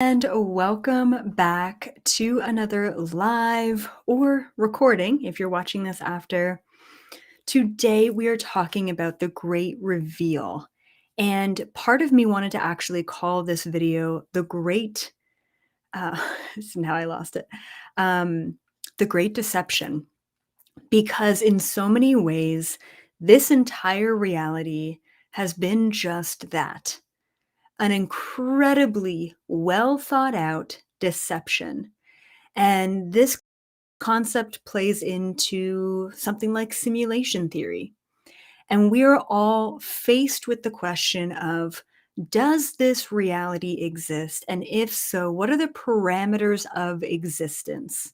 And welcome back to another live or recording if you're watching this after. Today, we are talking about the great reveal. And part of me wanted to actually call this video the great, uh, now I lost it, um, the great deception. Because in so many ways, this entire reality has been just that, an incredibly well thought out deception. And this concept plays into something like simulation theory. And we're all faced with the question of, does this reality exist? And if so, what are the parameters of existence?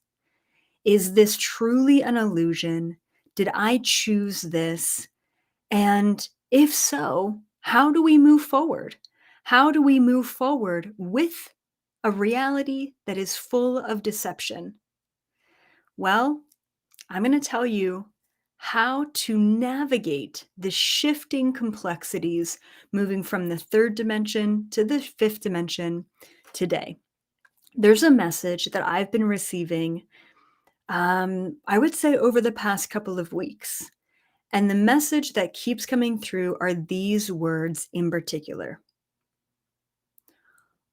Is this truly an illusion? Did I choose this? And if so, how do we move forward? How do we move forward with a reality that is full of deception? Well, I'm going to tell you how to navigate the shifting complexities moving from the third dimension to the fifth dimension today. There's a message that I've been receiving, I would say, over the past couple of weeks. And the message that keeps coming through are these words in particular: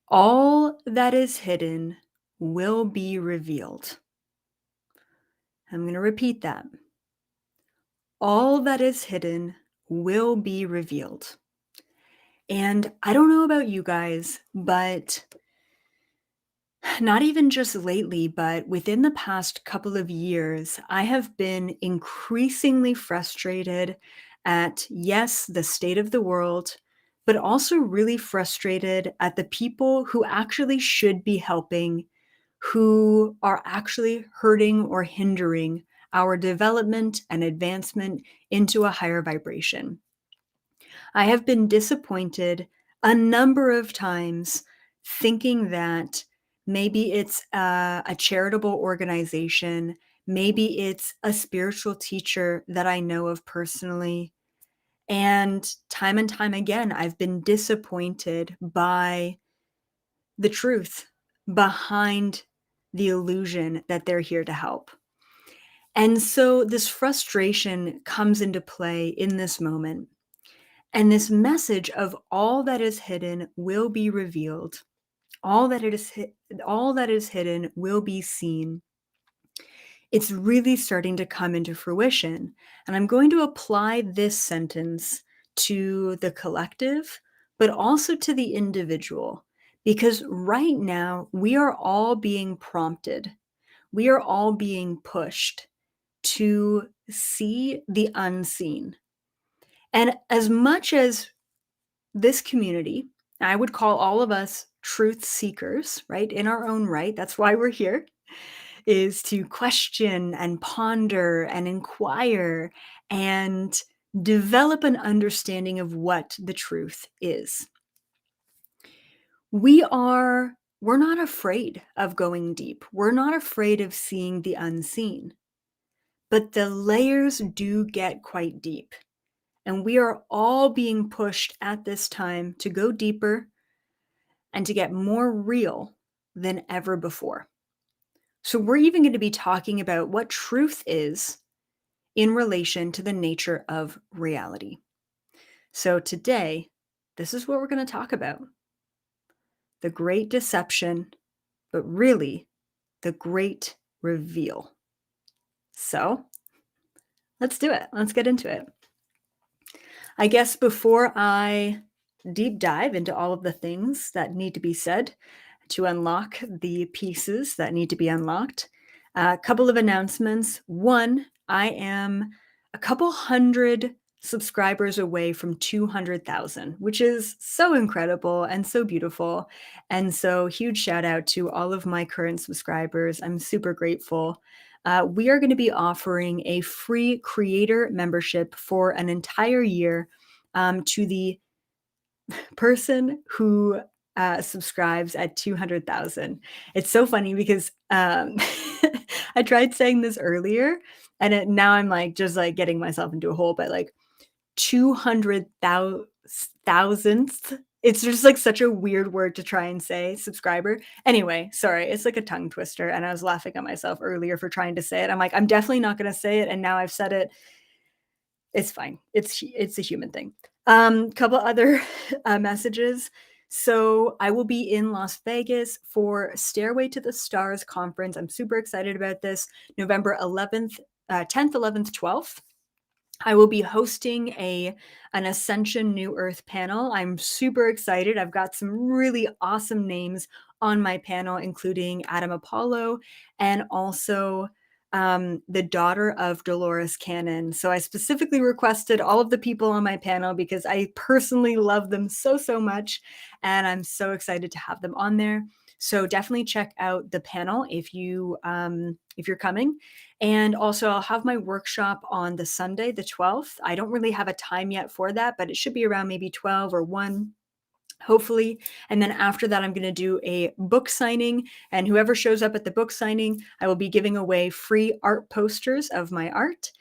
all that is hidden will be revealed. I'm going to repeat that. All that is hidden will be revealed. And I don't know about you guys, but not even just lately, but within the past couple of years, I have been increasingly frustrated at, yes, the state of the world, but also really frustrated at the people who actually should be helping, who are actually hurting or hindering our development and advancement into a higher vibration. I have been disappointed a number of times, thinking that maybe it's a charitable organization, maybe it's a spiritual teacher that I know of personally. And time again, I've been disappointed by the truth behind the illusion that they're here to help. And so this frustration comes into play in this moment. And this message of all that is hidden will be revealed. All that is hidden will be seen. It's really starting to come into fruition. And I'm going to apply this sentence to the collective, but also to the individual, because right now we are all being prompted. We are all being pushed to see the unseen. And as much as this community, I would call all of us truth seekers, right? In our own right. That's why we're here, is to question and ponder and inquire and develop an understanding of what the truth is. We're not afraid of going deep. We're not afraid of seeing the unseen. But the layers do get quite deep. And we are all being pushed at this time to go deeper and to get more real than ever before. So, we're even going to be talking about what truth is in relation to the nature of reality. So, today, this is what we're going to talk about: the great deception, but really the great reveal. So, let's do it. Let's get into it. I guess before I deep dive into all of the things that need to be said to unlock the pieces that need to be unlocked, a couple of announcements. One, I am a couple hundred subscribers away from 200,000, which is so incredible and so beautiful. And so, huge shout out to all of my current subscribers. I'm super grateful. We are going to be offering a free creator membership for an entire year to the person who subscribes at 200,000. It's so funny because I tried saying this earlier, and now I'm like just like getting myself into a hole. But like 200,000th It's just, like, such a weird word to try and say, subscriber. Anyway, sorry, it's like a tongue twister, and I was laughing at myself earlier for trying to say it. I'm like, "I'm definitely not gonna say it," and now I've said it. It's fine. It's a human thing. Couple other, messages. So, I will be in Las Vegas for Stairway to the Stars conference. I'm super excited about this. November 11th, 10th, 11th, 12th. I will be hosting an Ascension New Earth panel. I'm super excited. I've got some really awesome names on my panel, including Adam Apollo and also the daughter of Dolores Cannon. So I specifically requested all of the people on my panel because I personally love them so, so much. And I'm so excited to have them on there. So definitely check out the panel if you're coming. And also, I'll have my workshop on the Sunday, the 12th. I don't really have a time yet for that, but it should be around maybe 12 or 1, hopefully. And then after that, I'm going to do a book signing. And whoever shows up at the book signing, I will be giving away free art posters of my art.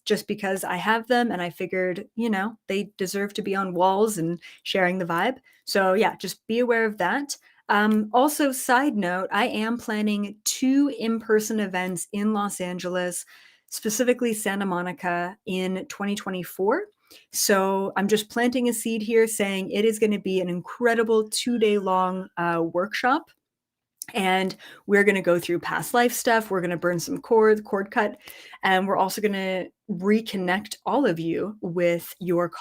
Just because I have them and I figured, they deserve to be on walls and sharing the vibe. So, yeah, just be aware of that. Also, side note, I am planning 2 in-person events in Los Angeles, specifically Santa Monica in 2024. So I'm just planting a seed here saying it is going to be an incredible 2-day long workshop. And we're going to go through past life stuff. We're going to burn some cord cut. And we're also going to reconnect all of you with your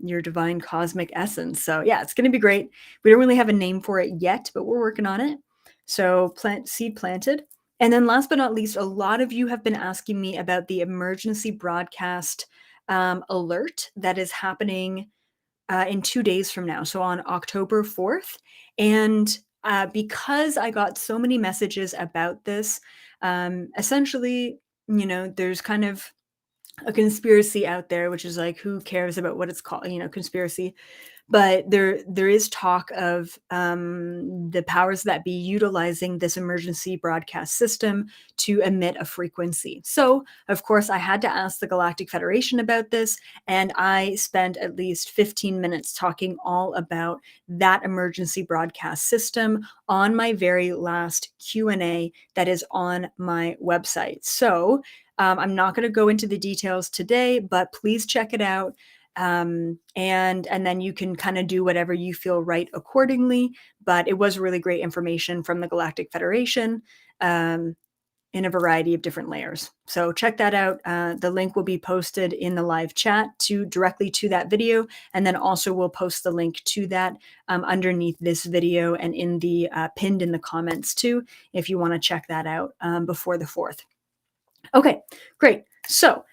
your divine cosmic essence. So yeah, it's going to be great. We don't really have a name for it yet, but we're working on it. So seed planted. And then last but not least, a lot of you have been asking me about the emergency broadcast alert that is happening in 2 days from now, so on October 4th. And because I got so many messages about this, essentially, there's kind of a conspiracy out there, which is like, who cares about what it's called, conspiracy. But there is talk of the powers that be utilizing this emergency broadcast system to emit a frequency. So, of course, I had to ask the Galactic Federation about this, and I spent at least 15 minutes talking all about that emergency broadcast system on my very last Q&A that is on my website. So, I'm not going to go into the details today, but please check it out. And then you can kind of do whatever you feel right accordingly. But it was really great information from the Galactic Federation in a variety of different layers. So check that out. The link will be posted in the live chat directly to that video. And then also we'll post the link to that underneath this video and in the pinned in the comments too, if you want to check that out before the 4th. Okay, great. So,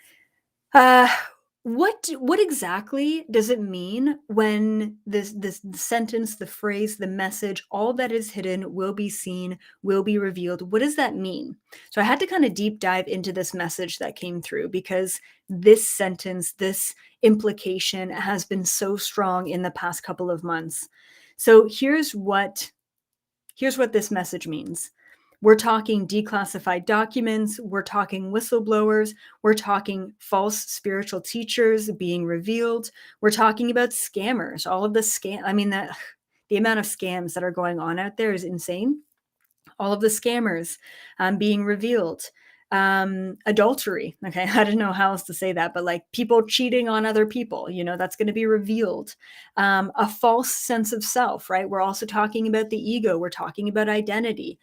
what exactly does it mean when this sentence, the phrase, the message, all that is hidden will be seen, will be revealed? What does that mean? So I had to kind of deep dive into this message that came through because this sentence, this implication has been so strong in the past couple of months. So here's what this message means. We're talking declassified documents. We're talking whistleblowers. We're talking false spiritual teachers being revealed. We're talking about scammers. All of the the amount of scams that are going on out there is insane. All of the scammers being revealed. Adultery. Okay, I don't know how else to say that, but like people cheating on other people, that's going to be revealed. A false sense of self, right? We're also talking about the ego. We're talking about identity.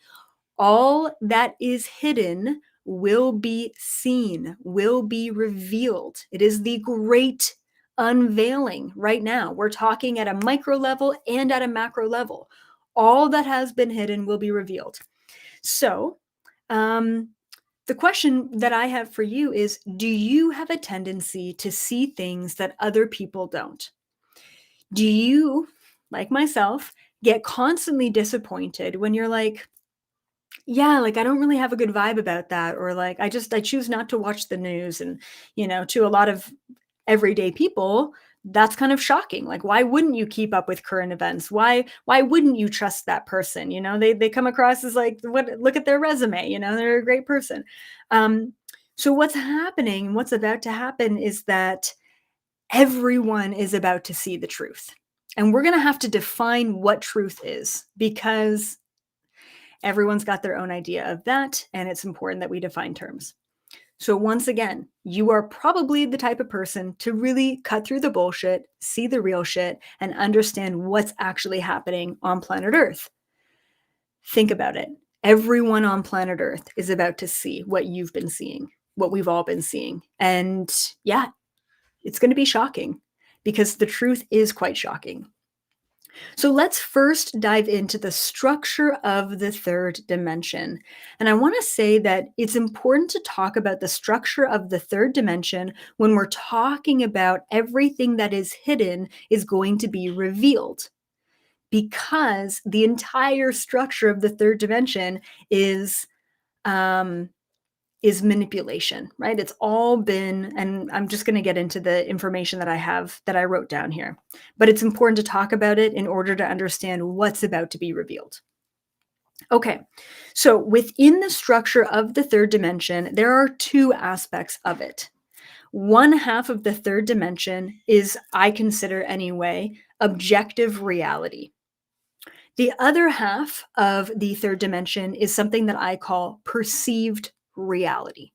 All that is hidden will be seen, will be revealed. It is the great unveiling right now. We're talking at a micro level and at a macro level. All that has been hidden will be revealed. So, the question that I have for you is, do you have a tendency to see things that other people don't? Do you, like myself, get constantly disappointed when you're like, yeah, like I don't really have a good vibe about that, or like I choose not to watch the news, and to a lot of everyday people, that's kind of shocking. Like, why wouldn't you keep up with current events? Why wouldn't you trust that person? They come across as like, look at their resume, they're a great person. So what's happening, what's about to happen is that Everyone is about to see the truth. And we're going to have to define what truth is because everyone's got their own idea of that. And it's important that we define terms. So, once again, you are probably the type of person to really cut through the bullshit, see the real shit, and understand what's actually happening on planet Earth. Think about it. Everyone on planet Earth is about to see what you've been seeing, what we've all been seeing. And yeah, it's going to be shocking because the truth is quite shocking. So let's first dive into the structure of the third dimension. And I want to say that it's important to talk about the structure of the third dimension when we're talking about everything that is hidden is going to be revealed. Because the entire structure of the third dimension um, is manipulation, right? It's all been, and I'm just going to get into the information that I have that I wrote down here, but it's important to talk about it in order to understand what's about to be revealed. Okay, so within the structure of the third dimension, there are two aspects of it. One half of the third dimension is, I consider anyway, objective reality. The other half of the third dimension is something that I call perceived reality.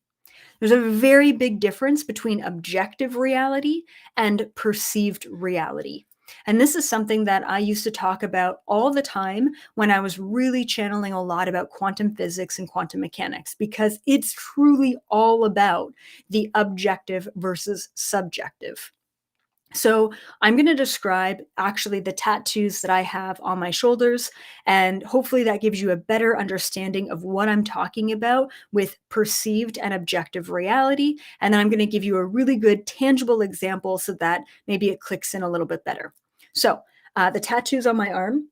There's a very big difference between objective reality and perceived reality. And this is something that I used to talk about all the time when I was really channeling a lot about quantum physics and quantum mechanics, because it's truly all about the objective versus subjective. So, I'm going to describe actually the tattoos that I have on my shoulders, and hopefully that gives you a better understanding of what I'm talking about with perceived and objective reality. And then I'm going to give you a really good tangible example so that maybe it clicks in a little bit better. So, the tattoos on my arm.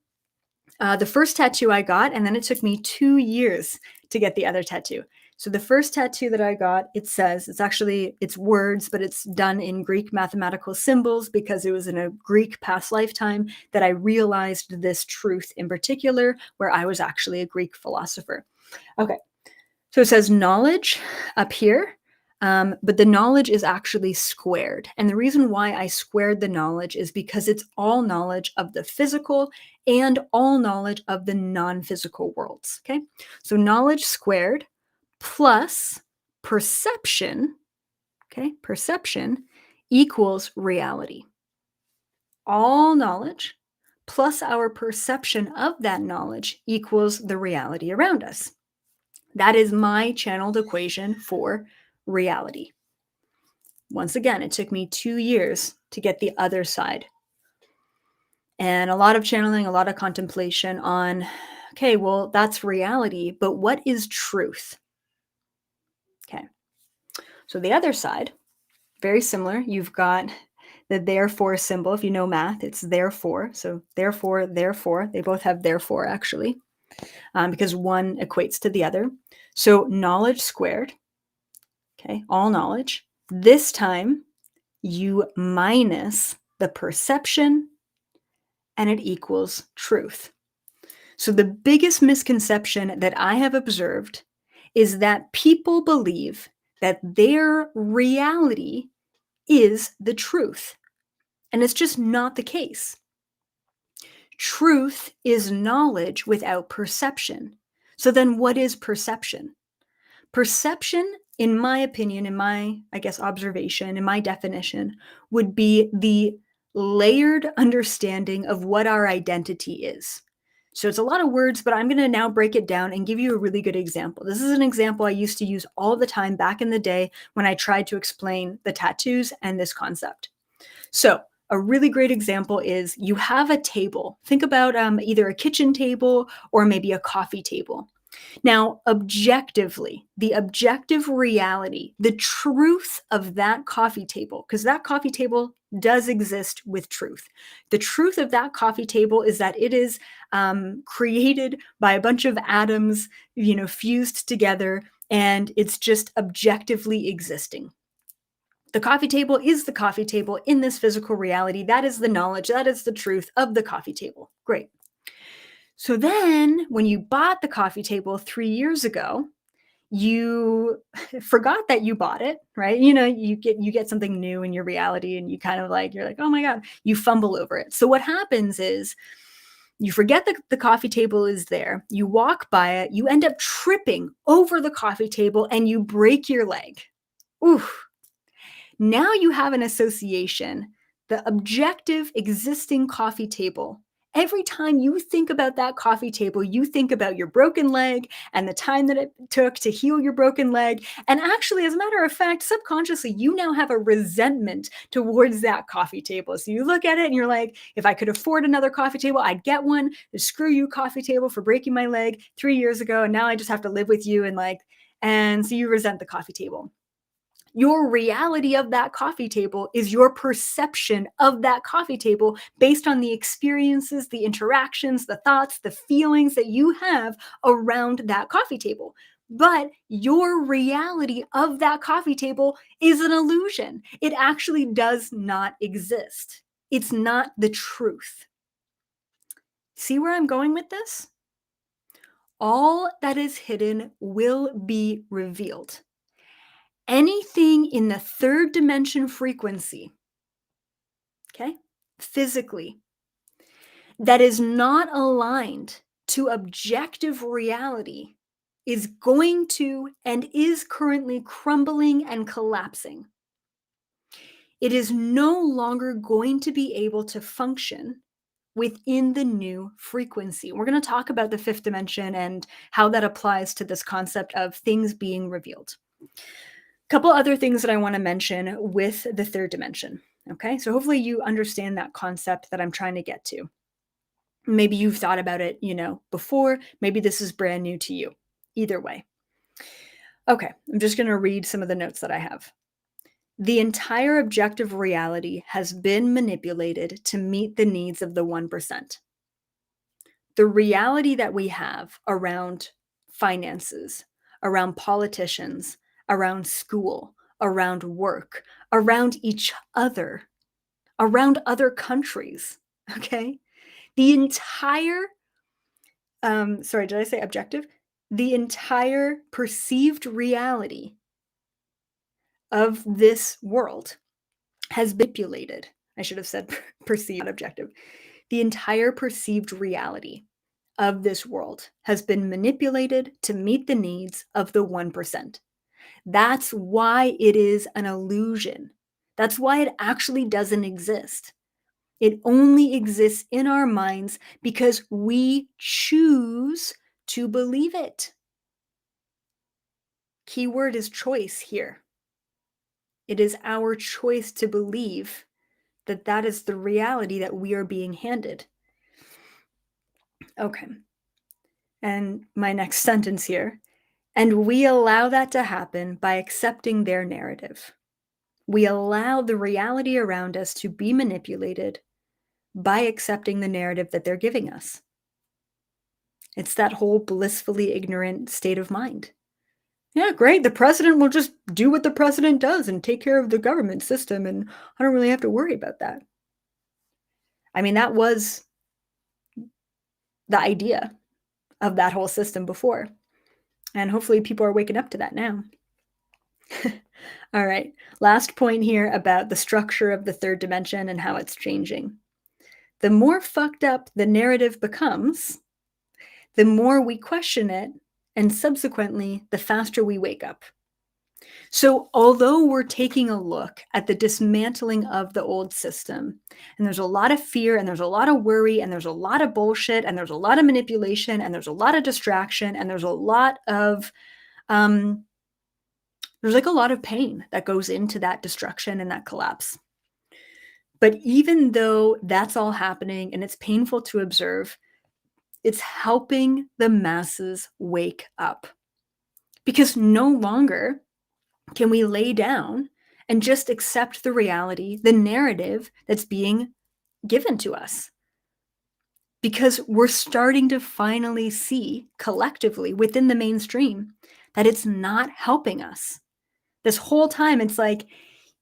The first tattoo I got, and then it took me 2 years to get the other tattoo. So the first tattoo that I got, it says, it's words, but it's done in Greek mathematical symbols because it was in a Greek past lifetime that I realized this truth in particular, where I was actually a Greek philosopher. Okay, so it says knowledge up here, but the knowledge is actually squared. And the reason why I squared the knowledge is because it's all knowledge of the physical and all knowledge of the non-physical worlds. Okay, so knowledge squared plus perception, okay, perception equals reality. All knowledge plus our perception of that knowledge equals the reality around us. That is my channeled equation for reality. Once again, it took me 2 years to get the other side. And a lot of channeling, a lot of contemplation on, okay, well, that's reality, but what is truth? Okay. So the other side, very similar. You've got the therefore symbol. If you know math, it's therefore. So therefore, they both have therefore actually, because one equates to the other. So knowledge squared, okay, all knowledge. This time you minus the perception and it equals truth. So the biggest misconception that I have observed is that people believe that their reality is the truth. And it's just not the case. Truth is knowledge without perception. So then what is perception? Perception, in my opinion, in my, I guess, observation, in my definition, would be the layered understanding of what our identity is. So it's a lot of words, but I'm going to now break it down and give you a really good example. This is an example I used to use all the time back in the day when I tried to explain the tattoos and this concept. So a really great example is you have a table. Think about either a kitchen table or maybe a coffee table. Now, objectively, the objective reality, the truth of that coffee table, because that coffee table does exist with truth. The truth of that coffee table is that it is created by a bunch of atoms, fused together, and it's just objectively existing. The coffee table is the coffee table in this physical reality. That is the knowledge, that is the truth of the coffee table. Great. So then when you bought the coffee table 3 years ago, You forgot that you bought it, right? You get something new in your reality and you kind of like you're like, "Oh my god." You fumble over it. So what happens is you forget that the coffee table is there. You walk by it, you end up tripping over the coffee table and you break your leg. Ooh, now you have an association, the objective existing coffee table. Every time you think about that coffee table, you think about your broken leg and the time that it took to heal your broken leg. And actually, as a matter of fact, subconsciously, you now have a resentment towards that coffee table. So you look at it and you're like, if I could afford another coffee table, I'd get one. Screw you, coffee table, for breaking my leg 3 years ago. And now I just have to live with you. And so you resent the coffee table. Your reality of that coffee table is your perception of that coffee table based on the experiences, the interactions, the thoughts, the feelings that you have around that coffee table. But your reality of that coffee table is an illusion. It actually does not exist. It's not the truth. See where I'm going with this? All that is hidden will be revealed. Anything in the third dimension frequency, okay, physically, that is not aligned to objective reality is going to and is currently crumbling and collapsing. It is no longer going to be able to function within the new frequency. We're going to talk about the fifth dimension and how that applies to this concept of things being revealed. Couple other things that I want to mention with the third dimension. Okay, so hopefully you understand that concept that I'm trying to get to. Maybe you've thought about it, before. Maybe this is brand new to you. Either way. Okay, I'm just going to read some of the notes that I have. The entire objective reality has been manipulated to meet the needs of the 1%. The reality that we have around finances, around politicians, around school, around work, around each other, around other countries, okay? The entire, sorry, did I say objective? The entire perceived reality of this world has been manipulated. I should have said perceived, not objective. The entire perceived reality of this world has been manipulated to meet the needs of the 1%. That's why it is an illusion. That's why it actually doesn't exist. It only exists in our minds because we choose to believe it. Keyword is choice here. It is our choice to believe that that is the reality that we are being handed. Okay. And my next sentence here. And we allow that to happen by accepting their narrative. We allow the reality around us to be manipulated by accepting the narrative that they're giving us. It's that whole blissfully ignorant state of mind. Yeah, great. The president will just do what the president does and take care of the government system, and I don't really have to worry about that. I mean, that was the idea of that whole system before. And hopefully people are waking up to that now. All right. Last point here about the structure of the third dimension and how it's changing. The more fucked up the narrative becomes, the more we question it, and subsequently, the faster we wake up. So, although we're taking a look at the dismantling of the old system, and there's a lot of fear, and there's a lot of worry, and there's a lot of bullshit, and there's a lot of manipulation, and there's a lot of distraction, and there's a lot of there's like a lot of pain that goes into that destruction and that collapse. But even though that's all happening and it's painful to observe, it's helping the masses wake up. Because no longer can we lay down and just accept the reality, the narrative that's being given to us. Because we're starting to finally see collectively within the mainstream that it's not helping us. This whole time, it's like,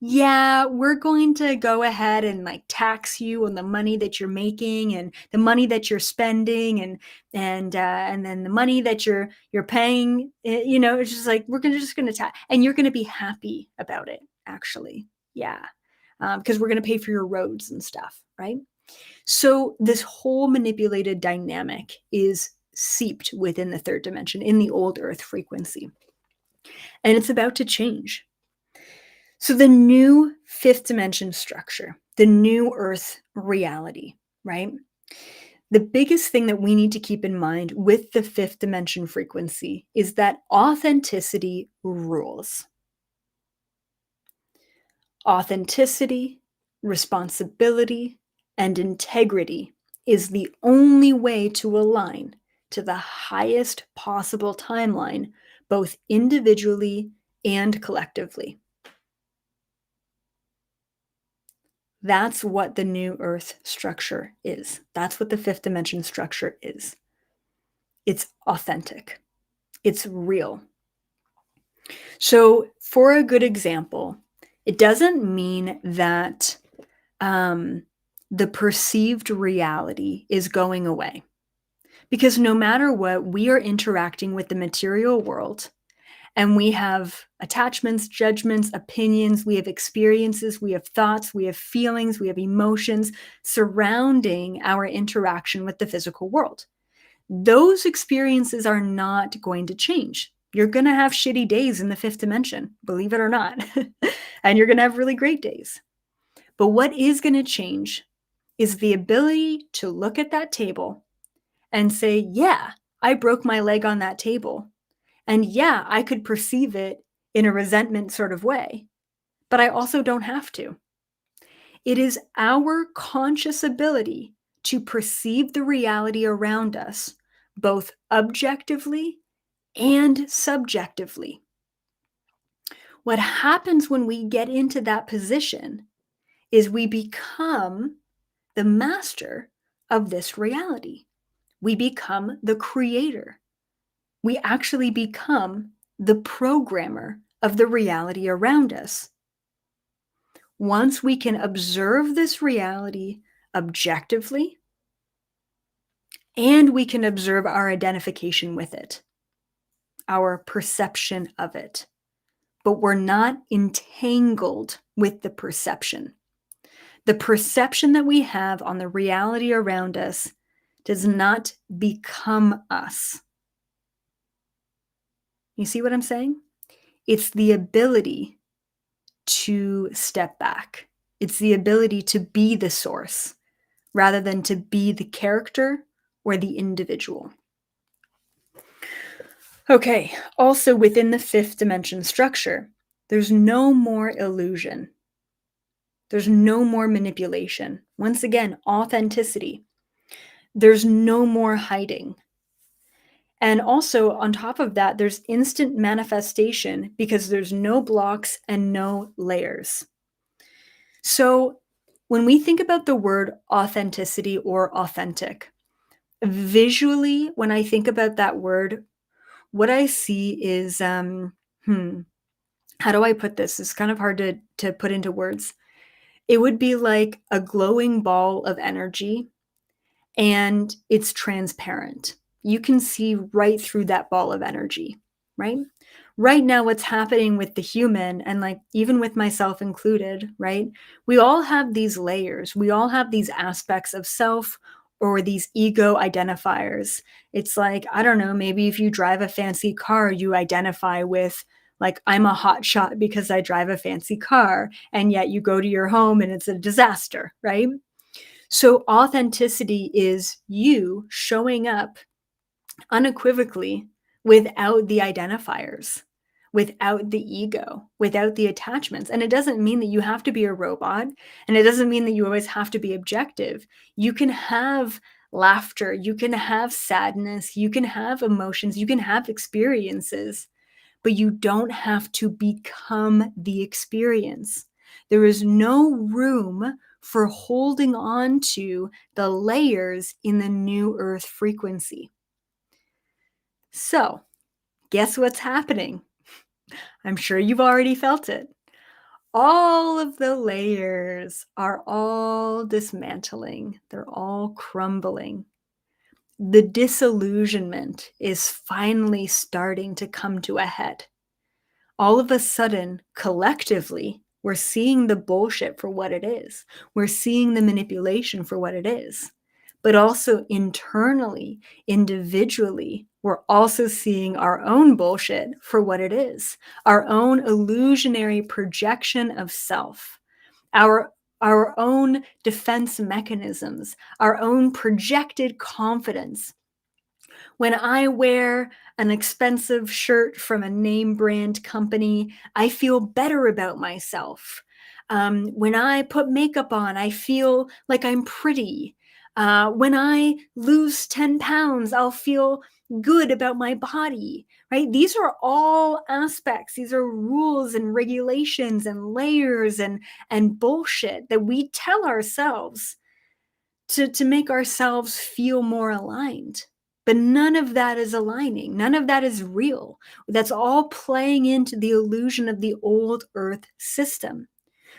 Yeah, we're going to go ahead and like tax you on the money that you're making and the money that you're spending and then the money that you're paying. It's just like we're gonna just gonna tax, and you're gonna be happy about it. Actually, yeah, because we're gonna pay for your roads and stuff, right? So this whole manipulated dynamic is seeped within the third dimension in the old Earth frequency, and it's about to change. So, the new fifth dimension structure, the new Earth reality, right? The biggest thing that we need to keep in mind with the fifth dimension frequency is that authenticity rules. Authenticity, responsibility, and integrity is the only way to align to the highest possible timeline, both individually and collectively. That's what the new earth structure is. That's what the fifth dimension structure is. It's authentic. It's real. So, for a good example, it doesn't mean that the perceived reality is going away. Because no matter what, we are interacting with the material world and we have attachments, judgments, opinions, we have experiences, we have thoughts, we have feelings, we have emotions surrounding our interaction with the physical world. Those experiences are not going to change. You're going to have shitty days in the fifth dimension, believe it or not. And you're going to have really great days. But what is going to change is the ability to look at that table and say, yeah, I broke my leg on that table. And yeah, I could perceive it in a resentment sort of way, but I also don't have to. It is our conscious ability to perceive the reality around us, both objectively and subjectively. What happens when we get into that position is we become the master of this reality. We become the creator. We actually become the programmer of the reality around us. Once we can observe this reality objectively, and we can observe our identification with it, our perception of it, but we're not entangled with the perception. The perception that we have on the reality around us does not become us. You see what I'm saying? It's the ability to step back. It's the ability to be the source rather than to be the character or the individual. Okay, also within the fifth dimension structure, there's no more illusion. There's no more manipulation. Once again, authenticity. There's no more hiding. And also, on top of that, there's instant manifestation because there's no blocks and no layers. So, when we think about the word authenticity or authentic, visually, when I think about that word, what I see is, how do I put this? It's kind of hard to put into words. It would be like a glowing ball of energy and it's transparent. You can see right through that ball of energy, right? Right now, what's happening with the human, and like even with myself included, right? We all have these layers, we all have these aspects of self or these ego identifiers. It's like, I don't know, maybe if you drive a fancy car, you identify with, like, I'm a hot shot because I drive a fancy car, and yet you go to your home and it's a disaster, right? So, authenticity is you showing up unequivocally without the identifiers, without the ego, without the attachments. And it doesn't mean that you have to be a robot, and it doesn't mean that you always have to be objective. You can have laughter, you can have sadness, you can have emotions, you can have experiences, but you don't have to become the experience. There is no room for holding on to the layers in the new earth frequency. So, guess what's happening? I'm sure you've already felt it. All of the layers are all dismantling. They're all crumbling. The disillusionment is finally starting to come to a head. All of a sudden, collectively, we're seeing the bullshit for what it is. We're seeing the manipulation for what it is. But also internally, individually, we're also seeing our own bullshit for what it is, our own illusionary projection of self, our our own defense mechanisms, our own projected confidence. When I wear an expensive shirt from a name brand company, I feel better about myself. When I put makeup on, I feel like I'm pretty. When I lose 10 pounds, I'll feel good about my body, right? These are all aspects, these are rules and regulations and layers and bullshit that we tell ourselves to make ourselves feel more aligned. But none of that is aligning. None of that is real. That's all playing into the illusion of the old earth system.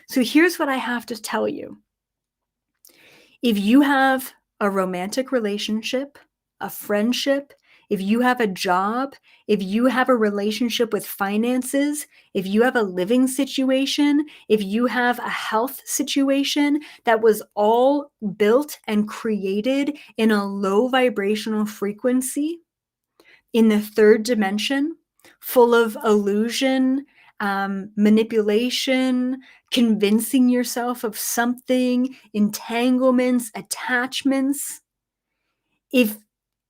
So here's what I have to tell you. If you have a romantic relationship, a friendship, if you have a job, if you have a relationship with finances, if you have a living situation, if you have a health situation that was all built and created in a low vibrational frequency in the third dimension, full of illusion, manipulation, convincing yourself of something, entanglements, attachments. If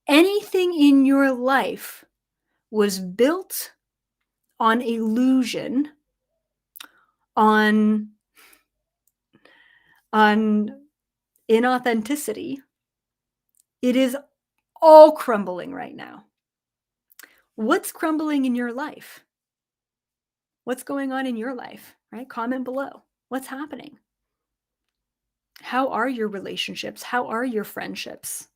anything in your life was built on illusion, on on inauthenticity, it is all crumbling right now. What's crumbling in your life? What's going on in your life, right? Comment below. What's happening? How are your relationships? How are your friendships?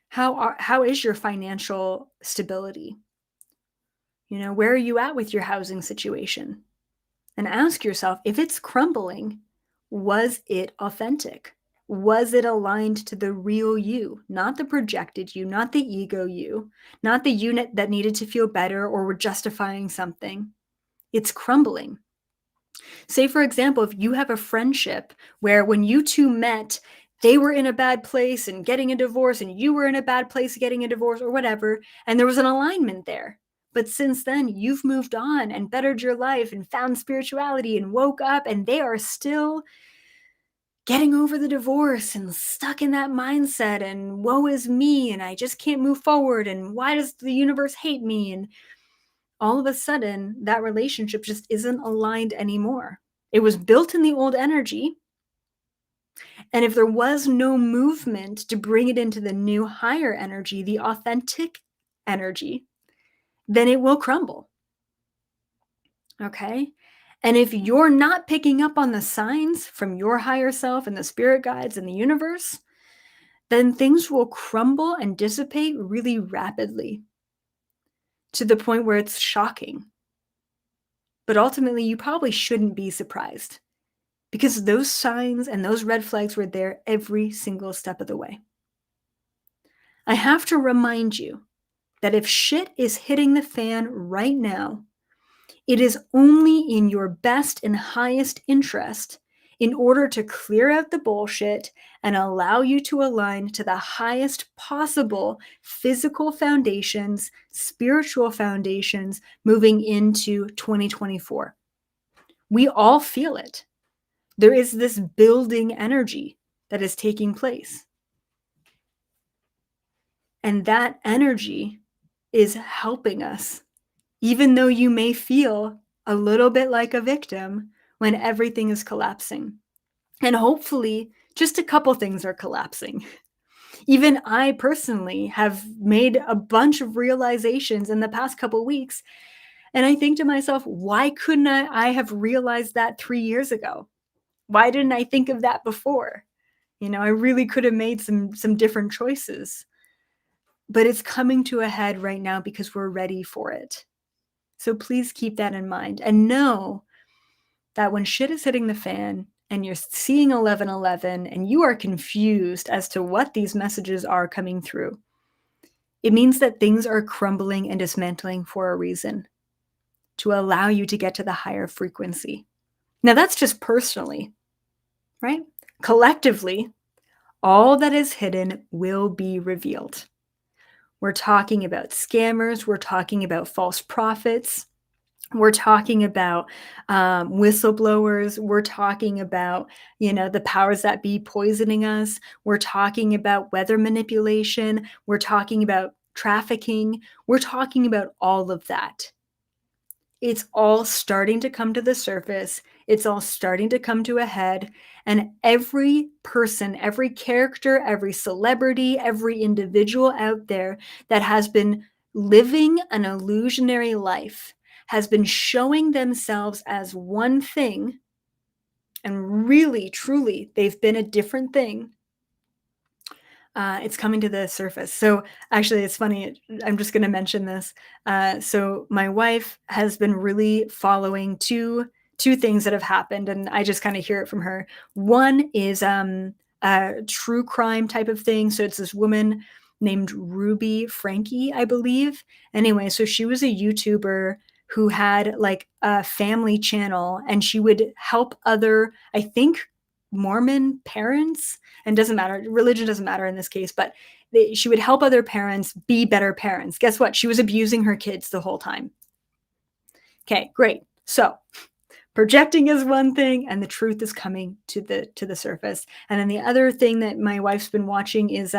How is your financial stability? You know, where are you at with your housing situation? And ask yourself, if it's crumbling, was it authentic? Was it aligned to the real you, not the projected you, not the ego you, not the unit that needed to feel better or were justifying something? It's crumbling. Say, for example, if you have a friendship where when you two met, they were in a bad place and getting a divorce, and you were in a bad place getting a divorce, or whatever, and there was an alignment there. But since then, you've moved on and bettered your life and found spirituality and woke up, and they are still getting over the divorce and stuck in that mindset and woe is me, and I just can't move forward, and why does the universe hate me? And all of a sudden, that relationship just isn't aligned anymore. It was built in the old energy. And if there was no movement to bring it into the new higher energy, the authentic energy, then it will crumble. Okay? And if you're not picking up on the signs from your higher self and the spirit guides and the universe, then things will crumble and dissipate really rapidly to the point where it's shocking. But ultimately, you probably shouldn't be surprised because those signs and those red flags were there every single step of the way. I have to remind you that if shit is hitting the fan right now, it is only in your best and highest interest in order to clear out the bullshit and allow you to align to the highest possible physical foundations, spiritual foundations moving into 2024. We all feel it. There is this building energy that is taking place. And that energy is helping us, even though you may feel a little bit like a victim when everything is collapsing. And hopefully, just a couple things are collapsing. Even I personally have made a bunch of realizations in the past couple weeks. And I think to myself, why couldn't I have realized that 3 years ago? Why didn't I think of that before? You know, I really could have made some different choices. But it's coming to a head right now because we're ready for it. So please keep that in mind and know that when shit is hitting the fan and you're seeing 1111 and you are confused as to what these messages are coming through, it means that things are crumbling and dismantling for a reason, to allow you to get to the higher frequency. Now, that's just personally, right? Collectively, all that is hidden will be revealed. We're talking about scammers, we're talking about false prophets, we're talking about whistleblowers, we're talking about, the powers that be poisoning us, we're talking about weather manipulation, we're talking about trafficking, we're talking about all of that. It's all starting to come to the surface. It's all starting to come to a head. And every person, every character, every celebrity, every individual out there that has been living an illusionary life has been showing themselves as one thing. And really, truly, they've been a different thing. It's coming to the surface. So actually, it's funny. I'm just going to mention this. So my wife has been really following two things that have happened, and I just kind of hear it from her. One is a true crime type of thing. So it's this woman named Ruby Frankie, I believe. Anyway, so she was a YouTuber who had like a family channel, and she would help other, I think, Mormon parents, and doesn't matter, religion doesn't matter in this case, but she would help other parents be better parents. Guess what? She was abusing her kids the whole time. Okay, great. So projecting is one thing, and the truth is coming to the surface. And then the other thing that my wife's been watching is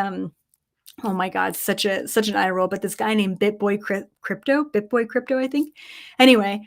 oh my god, such an eye roll, but this guy named Bitboy Crypto, I think. Anyway,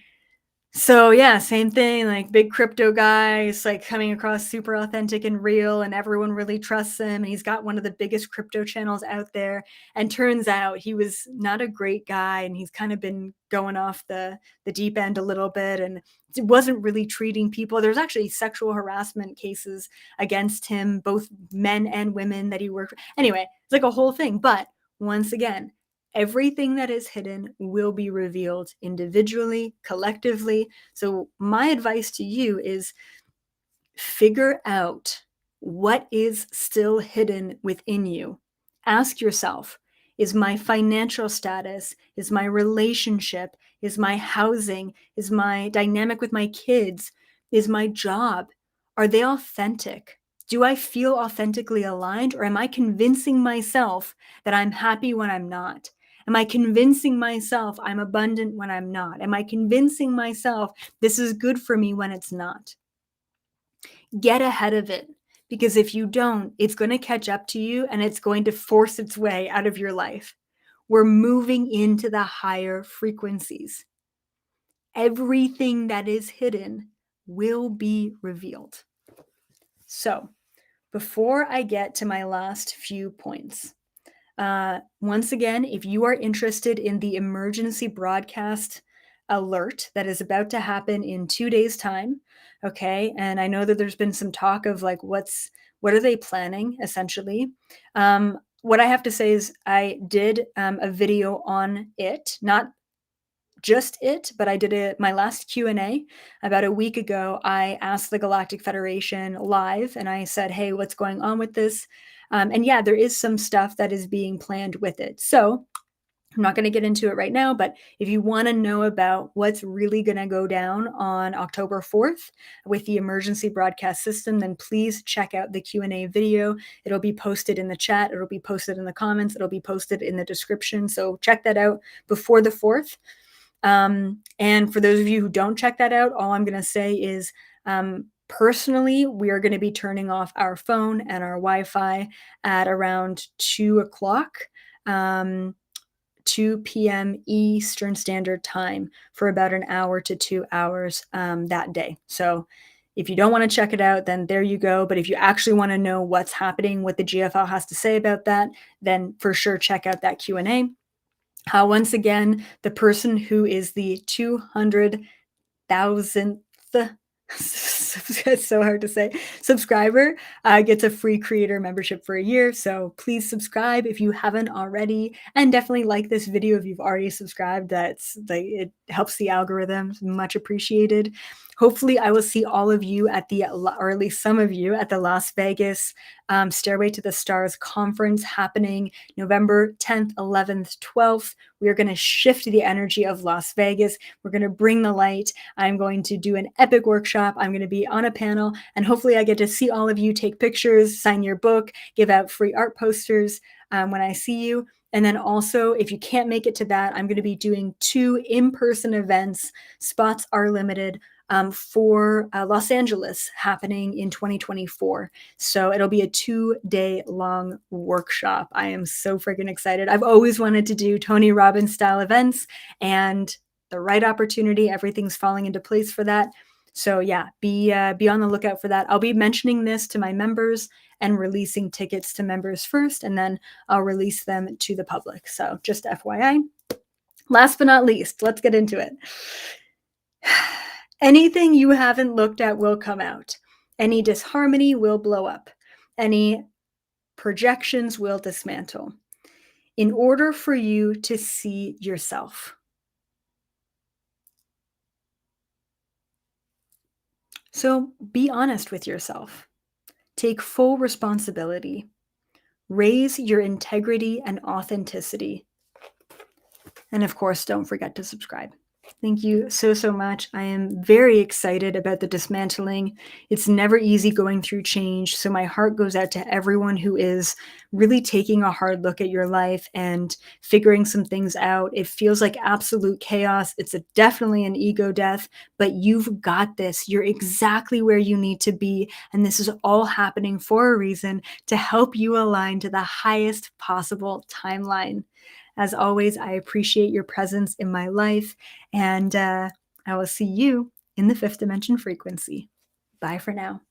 so yeah, same thing, like big crypto guy is like coming across super authentic and real, and everyone really trusts him. And he's got one of the biggest crypto channels out there. And turns out he was not a great guy, and he's kind of been going off the deep end a little bit, and wasn't really treating people. There's actually sexual harassment cases against him, both men and women that he worked with. Anyway, it's like a whole thing. But once again, everything that is hidden will be revealed individually, collectively. So, my advice to you is figure out what is still hidden within you. Ask yourself, is my financial status, is my relationship, is my housing, is my dynamic with my kids, is my job, are they authentic? Do I feel authentically aligned, or am I convincing myself that I'm happy when I'm not? Am I convincing myself I'm abundant when I'm not? Am I convincing myself this is good for me when it's not? Get ahead of it, because if you don't, it's going to catch up to you and it's going to force its way out of your life. We're moving into the higher frequencies. Everything that is hidden will be revealed. So, before I get to my last few points, once again, if you are interested in the emergency broadcast alert that is about to happen in 2 days' time, okay, and I know that there's been some talk of like what are they planning essentially. What I have to say is I did a video on it, not just it, but I did my last Q&A about a week ago. I asked the Galactic Federation live and I said, hey, what's going on with this? And yeah, there is some stuff that is being planned with it. So I'm not going to get into it right now, but if you want to know about what's really going to go down on October 4th with the emergency broadcast system, then please check out the Q&A video. It'll be posted in the chat. It'll be posted in the comments. It'll be posted in the description. So check that out before the 4th. And for those of you who don't check that out, all I'm going to say is, personally, we are going to be turning off our phone and our Wi-Fi at around 2 o'clock, 2 p.m. Eastern Standard Time for about an hour to 2 hours that day. So if you don't want to check it out, then there you go. But if you actually want to know what's happening, what the GFL has to say about that, then for sure check out that Q&A. Once again, the person who is the 200,000th it's so hard to say, subscriber gets a free creator membership for a year. So please subscribe if you haven't already, and definitely like this video if you've already subscribed. That's like it helps the algorithms. Much appreciated. Hopefully, I will see all of you at the, or at least some of you at the Las Vegas Stairway to the Stars conference happening November 10th, 11th, 12th. We are going to shift the energy of Las Vegas. We're going to bring the light. I'm going to do an epic workshop. I'm going to be on a panel, and hopefully I get to see all of you, take pictures, sign your book, give out free art posters when I see you. And then also, if you can't make it to that, I'm going to be doing 2 in-person events. Spots are limited for Los Angeles happening in 2024. So it'll be a 2-day long workshop. I am so freaking excited. I've always wanted to do Tony Robbins style events, and the right opportunity, everything's falling into place for that. So yeah, be on the lookout for that. I'll be mentioning this to my members and releasing tickets to members first, and then I'll release them to the public. So just FYI. Last but not least, let's get into it. Anything you haven't looked at will come out. Any disharmony will blow up. Any projections will dismantle. In order for you to see yourself. So be honest with yourself. Take full responsibility. Raise your integrity and authenticity. And of course, don't forget to subscribe. Thank you so, so much. I am very excited about the dismantling. It's never easy going through change. So my heart goes out to everyone who is really taking a hard look at your life and figuring some things out. It feels like absolute chaos. It's definitely an ego death, but you've got this. You're exactly where you need to be. And this is all happening for a reason, to help you align to the highest possible timeline. As always, I appreciate your presence in my life, and I will see you in the 5th dimension frequency. Bye for now.